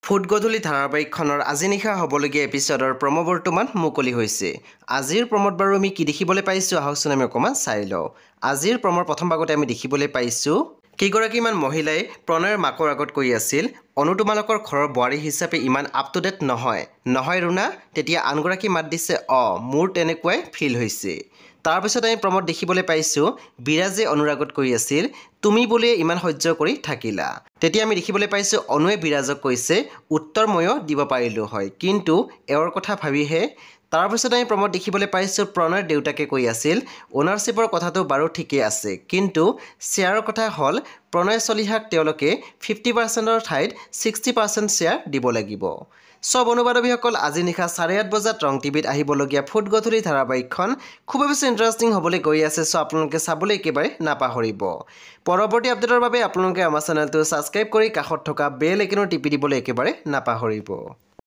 Foot গধূলি ধাৰাবাহিকখনৰ আজি নিশা হ'বলগীয়া এপিছডৰ প্ৰম' বৰ্তমান মুকলি হৈছে। আজিৰ প্ৰম'ত বাৰু আমি কি দেখিবলৈ পাইছোঁ আহকচোন আমি অকণমান চাই লওঁ। আজিৰ প্ৰম'ৰ প্ৰথম ভাগতে আমি দেখিবলৈ পাইছোঁ কেইগৰাকীমান মহিলাই প্ৰণয়ৰ মাকৰ আগত কৈ আছিল, অনু তোমালোকৰ ঘৰৰ বোৱাৰী হিচাপে ইমান আপ টু ডেট নহয় ৰুণা। তেতিয়া আনগৰাকী মাত দিছে, মোৰ তেনেকুৱাই ফিল হৈছে। তাৰপিছত আমি প্ৰম'ত দেখিবলৈ পাইছোঁ বিৰাজে অনুৰ আগত কৈ আছিল, তুমি বুলিয়ে ইমান সহ্য কৰি থাকিলা। তেতিয়া আমি দেখিবলৈ পাইছোঁ অনুৱে বিৰাজক কৈছে, উত্তৰ ময়ো দিব পাৰিলোঁ হয়, কিন্তু এওঁৰ কথা ভাবিহে। তাৰপিছত আমি প্ৰম'ত দেখিবলৈ পাইছোঁ প্ৰণয়ৰ দেউতাকে কৈ আছিল, অ'নাৰশ্বিপৰ কথাটো বাৰু ঠিকেই আছে, কিন্তু শ্বেয়াৰৰ কথা হ'ল প্ৰণয় চলিহাক তেওঁলোকে 50%ৰ ঠাইত 60% শ্বেয়াৰ দিব লাগিব। সব অনুবাদকীসকল আজি নিশা 8:30 বজাত ৰং টিভিত আহিবলগীয়া ফুট গধূলি ধাৰাবাহিকখন খুবেই বেছি ইণ্টাৰেষ্টিং হ'বলৈ গৈ আছে। আপোনালোকে চাবলৈ একেবাৰে নাপাহৰিব। পৰৱৰ্তী আপডেটৰ বাবে আপোনালোকে আমাৰ চেনেলটো ছাবস্ক্ৰাইব কৰি কাষত থকা বেল আইকনত টিপি দিবলৈ একেবাৰে নাপাহৰিব।